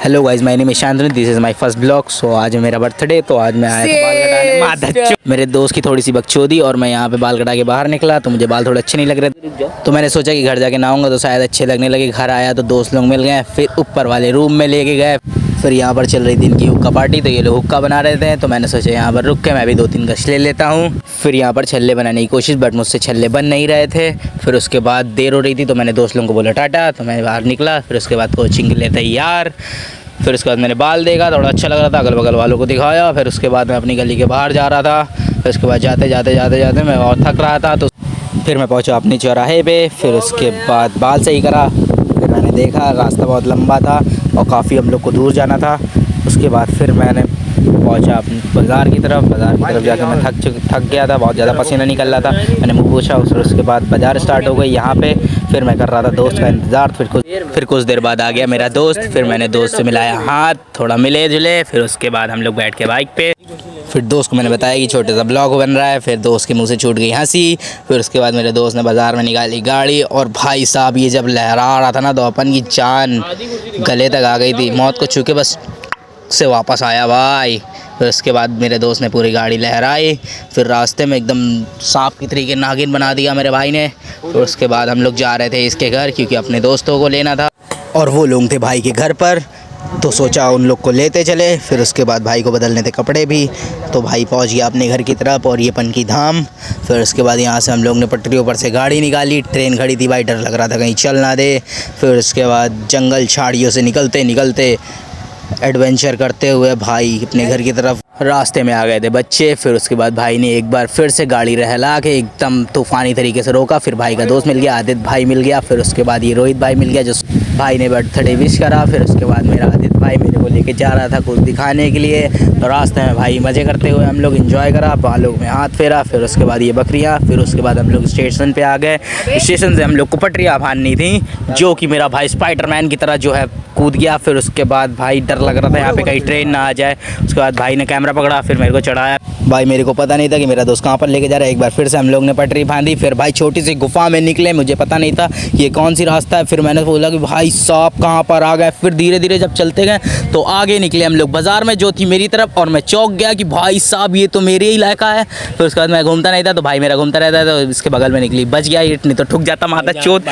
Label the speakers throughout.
Speaker 1: Hello guys, my name is Shantanu, this is my first blog. So आज है मेरा birthday, तो आज मैं आया था बाल कटाने। मेरे दोस्त की थोड़ी सी बकचोदी और मैं यहाँ पे बाल कटा के बाहर निकला तो मुझे बाल थोड़े अच्छे नहीं लग रहे थे, तो मैंने सोचा कि घर जाके नहाऊंगा तो शायद अच्छे लगने लगे। घर आया तो दोस्त लोग मिल गए, फिर ऊपर वाले रूम में लेके गए। फिर यहाँ पर चल रही थी इनकी हुक्का पार्टी, तो ये लोग हुक्का बना रहे थे, तो मैंने सोचा यहाँ पर रुक के मैं भी 2-3 गश ले लेता हूँ। फिर यहाँ पर छल्ले बनाने की कोशिश, बट मुझसे छल्ले बन नहीं रहे थे। फिर उसके बाद देर हो रही थी तो मैंने दोस्त लोगों को बोला टाटा, तो मैं बाहर निकला। फिर उसके बाद कोचिंग के लिए तैयार। फिर उसके बाद मैंने बाल देखा, थोड़ा अच्छा लग रहा था, अगल बगल वालों को दिखाया। फिर उसके बाद मैं अपनी गली के बाहर जा रहा था। फिर उसके बाद जाते जाते मैं और थक रहा था, तो फिर मैं पहुंचा अपने चौराहे पे। फिर उसके बाद बाल सही करा। फिर मैंने देखा रास्ता बहुत लंबा था और काफ़ी हम लोग को दूर जाना था। उसके बाद फिर मैंने पहुंचा अपने बाज़ार की तरफ जाकर मैं थक गया था, बहुत ज़्यादा पसीना निकल रहा था। मैंने मुँह पोंछा, उसके बाद बाज़ार स्टार्ट हो गई यहाँ पे। फिर मैं कर रहा था दोस्त का इंतज़ार। फिर कुछ देर बाद आ गया मेरा दोस्त। फिर मैंने दोस्त से मिलाया हाथ, थोड़ा मिले जुले। फिर उसके बाद हम लोग बैठ के बाइक पे, फिर दोस्त को मैंने बताया कि छोटे सा ब्लॉग बन रहा है। फिर दोस्त के मुंह से छूट गई हंसी। फिर उसके बाद मेरे दोस्त ने बाज़ार में निकाली गाड़ी, और भाई साहब ये जब लहरा रहा था ना, तो अपन की जान गले तक आ गई थी। मौत को छू के बस से वापस आया भाई। फिर उसके बाद मेरे दोस्त ने पूरी गाड़ी लहराई। फिर रास्ते में एकदम सांप की तरीके नागिन बना दिया मेरे भाई ने। फिर उसके बाद हम लोग जा रहे थे इसके घर, क्योंकि अपने दोस्तों को लेना था और वो लोग थे भाई के घर पर, तो सोचा उन लोग को लेते चले। फिर उसके बाद भाई को बदलने थे कपड़े भी, तो भाई पहुंच गया अपने घर की तरफ, और ये पनकी धाम। फिर उसके बाद यहाँ से हम लोग ने पटरियों पर से गाड़ी निकाली। ट्रेन खड़ी थी भाई, डर लग रहा था कहीं चल ना दे। फिर उसके बाद जंगल झाड़ियों से निकलते एडवेंचर करते हुए भाई अपने घर की तरफ रास्ते में आ गए थे बच्चे। फिर उसके बाद भाई ने एक बार फिर से गाड़ी रहला के एकदम तूफ़ानी तरीके से रोका। फिर भाई का दोस्त मिल गया, आदित्य भाई मिल गया। फिर उसके बाद ये रोहित भाई मिल गया, जो भाई ने बर्थडे विश करा। फिर उसके बाद मेरा आदित्य भाई मेरे को लेके जा रहा था कुछ दिखाने के लिए, तो रास्ते में भाई मज़े करते हुए हम लोग एंजॉय करा, बालों में हाथ फेरा। फिर उसके बाद ये बकरियाँ। फिर उसके बाद हम लोग स्टेशन पे आ गए। स्टेशन से हम लोग को पटरियाँ बांधनी थी, जो कि मेरा भाई स्पाइडरमैन की तरह जो है कूद गया। फिर उसके बाद भाई डर लग रहा था यहाँ पे कहीं ट्रेन ना आ जाए। उसके बाद भाई ने कैमरा पकड़ा, फिर मेरे को चढ़ाया। भाई मेरे को पता नहीं था कि मेरा दोस्त कहाँ पर लेके जा रहा है। एक बार फिर से हम लोग ने पटरी बांधी। फिर भाई छोटी सी गुफा में निकले, मुझे पता नहीं था ये कौन सी रास्ता है। फिर मैंने बोला कि भाई साहब कहाँ पर आ गए। फिर धीरे धीरे जब चलते गए तो आगे निकले हम लोग बाज़ार में, जो थी मेरी तरफ, और मैं चौंक गया कि भाई साहब ये तो मेरे ही इलाका है। फिर उसके बाद मैं घूमता नहीं था, तो भाई मेरा घूमता रहता है, तो इसके बगल में निकली, बच गया, नहीं तो ठुक जाता माता चोट।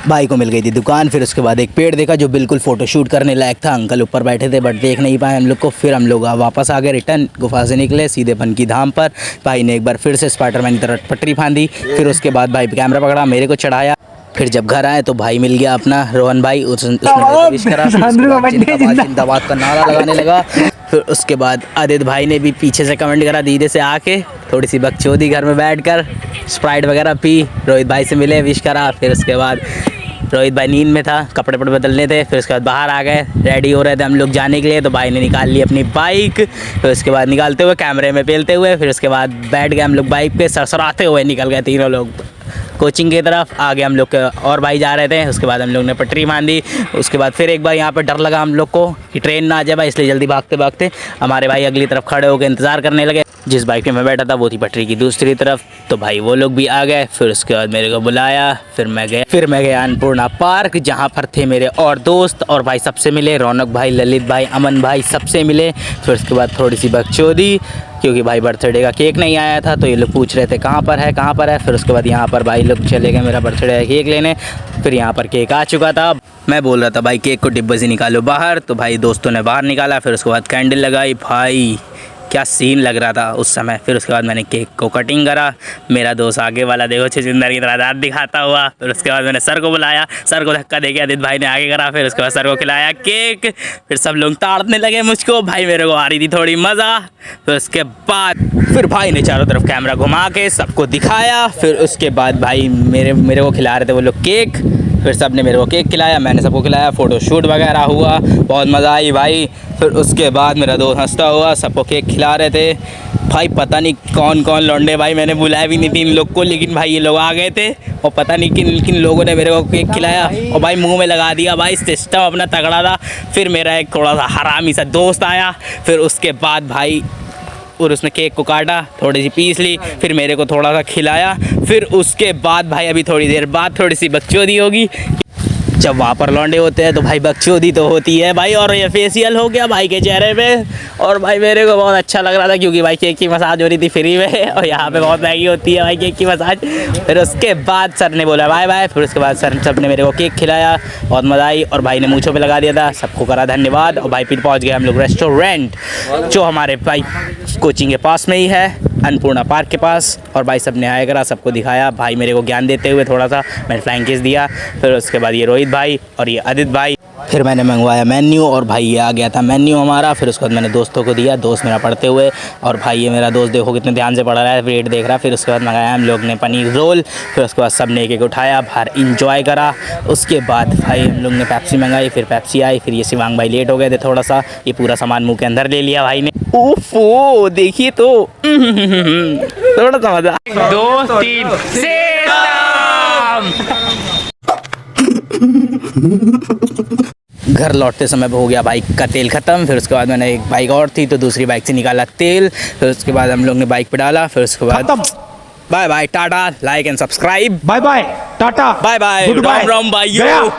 Speaker 1: भाई को मिल गई थी दुकान। फिर उसके बाद एक पेड़ देखा जो बिल्कुल फ़ोटोशूट करने लायक था। अंकल ऊपर बैठे थे बट देख नहीं पाए हम लोग को। फिर हम लोग वापस आ गए रिटर्न, गुफा से निकले सीधे पनकी धाम पर। भाई ने एक बार फिर से स्पाइडरमैन की तरह पटरी बांधी। फिर उसके बाद भाई कैमरा पकड़ा, मेरे को चढ़ाया। फिर जब घर आए तो भाई मिल गया अपना रोहन भाई, उसने विश करा। जिंदाबाद का नारा लगाने लगा। फिर उसके बाद आदित्य भाई ने भी पीछे से कमेंट करा धीरे से आके, थोड़ी सी बकचोदी घर में बैठकर, स्प्राइट वगैरह पी। रोहित भाई से मिले, विश करा। फिर उसके बाद रोहित भाई नींद में था, कपड़े बदलने थे। फिर उसके बाद बाहर आ गए, रेडी हो रहे थे हम लोग जाने के लिए, तो भाई ने निकाल ली अपनी बाइक। फिर उसके बाद निकालते हुए कैमरे में पेलते हुए, फिर उसके बाद बैठ गए हम लोग बाइक पे, सरसराते हुए निकल गए तीनों लोग कोचिंग की तरफ। आगे हम लोग के और भाई जा रहे थे। उसके बाद हम लोग ने पटरी बांधी। उसके बाद फिर एक बार यहाँ पे डर लगा हम लोग को कि ट्रेन ना आ जाए भाई, इसलिए जल्दी भागते भागते हमारे भाई अगली तरफ खड़े होकर इंतज़ार करने लगे। जिस बाइक में मैं बैठा था वो थी पटरी की दूसरी तरफ, तो भाई वो लोग भी आ गए। फिर उसके बाद मेरे को बुलाया। फिर मैं गया अन्नपूर्णा पार्क, जहाँ पर थे मेरे और दोस्त, और भाई सबसे मिले, रौनक भाई, ललित भाई, अमन भाई, सबसे मिले। फिर उसके बाद थोड़ी सी बकचोदी, क्योंकि भाई बर्थडे का केक नहीं आया था, तो ये लोग पूछ रहे थे कहाँ पर है। फिर उसके बाद यहाँ पर भाई लोग चले गए मेरा बर्थडे का केक लेने। फिर यहाँ पर केक आ चुका था। मैं बोल रहा था भाई केक को डिब्बे से निकालो बाहर, तो भाई दोस्तों ने बाहर निकाला। फिर उसके बाद कैंडल लगाई। भाई क्या सीन लग रहा था उस समय। फिर उसके बाद मैंने केक को कटिंग करा। मेरा दोस्त आगे वाला देखो छजिंदर की तरह दांत दिखाता हुआ। फिर उसके बाद मैंने सर को बुलाया, सर को धक्का दे के आदित्य भाई ने आगे करा। फिर उसके बाद सर को खिलाया केक। फिर सब लोग ताड़ने लगे मुझको, भाई मेरे को आ रही थी थोड़ी मज़ा। फिर उसके बाद फिर भाई ने चारों तरफ कैमरा घुमा के सबको दिखाया। फिर उसके बाद भाई मेरे को खिला रहे थे वो लोग केक। फिर सब ने मेरे को केक खिलाया, मैंने सबको खिलाया, फ़ोटोशूट वगैरह हुआ, बहुत मज़ा आई भाई। फिर उसके बाद मेरा दोस्त हंसता हुआ सबको केक खिला रहे थे। भाई पता नहीं कौन कौन लौंडे, भाई मैंने बुलाया भी नहीं थी इन लोग को, लेकिन भाई ये लोग आ गए थे और पता नहीं किन किन लोगों ने मेरे को केक खिलाया और भाई मुंह में लगा दिया। भाई सिस्टम अपना तगड़ा था। फिर मेरा एक थोड़ा सा हरामी सा दोस्त आया। फिर उसके बाद भाई और उसने केक को काटा, थोड़ी सी पीस ली, फिर मेरे को थोड़ा सा खिलाया। फिर उसके बाद भाई अभी थोड़ी देर बाद थोड़ी सी बकचोदी होगी। जब वहाँ पर लौंडे होते हैं तो भाई बकचोदी तो होती है भाई। और ये फेशियल हो गया भाई के चेहरे पे, और भाई मेरे को बहुत अच्छा लग रहा था क्योंकि भाई केक की मसाज हो रही थी फ्री में, और यहाँ पे बहुत महंगी होती है भाई केक की मसाज। फिर उसके बाद सर ने बोला बाय बाय, फिर उसके बाद सर सब ने मेरे को केक खिलाया, बहुत मज़ा आई, और भाई ने मूँछों पे लगा दिया था, सबको करा धन्यवाद। और भाई फिर पहुँच गए हम लोग रेस्टोरेंट जो हमारे भाई कोचिंग के पास में ही है, अन्नपूर्णा पार्क के पास। और भाई सब ने आया करा, सबको दिखाया, भाई मेरे को ज्ञान देते हुए थोड़ा सा मैंने फ्लाइंग किस दिया। फिर उसके बाद ये रोहित भाई और ये आदित्य भाई, फिर मैंने मंगवाया मेन्यू, और भाई ये आ गया था मेन्यू हमारा। फिर उसके बाद मैंने दोस्तों को दिया, दोस्त मेरा पढ़ते हुए, और भाई ये मेरा दोस्त देखो कितने ध्यान से पढ़ रहा है, वेट देख रहा है। फिर उसके बाद मंगाया हम लोग ने पनीर रोल, फिर उसके बाद सब ने एक एक उठाया, बाहर इंजॉय करा। उसके बाद भाई हम लोग ने पेप्सी मंगाई, फिर पेप्सी आई, फिर ये शिवांग भाई लेट हो गए थे थोड़ा सा, ये पूरा सामान मुँह के अंदर ले लिया भाई ने। ओफो देखिए तो थोड़ा सा मजा। 2 3 घर लौटते समय हो गया बाइक का तेल ख़त्म। फिर उसके बाद मैंने एक बाइक और थी तो दूसरी बाइक से निकाला तेल, फिर उसके बाद हम लोग ने बाइक पे डाला। फिर उसके बाद bye bye ta-ta, like and subscribe,
Speaker 2: bye bye ta-ta,
Speaker 1: bye bye, Ram Ram भाइयों।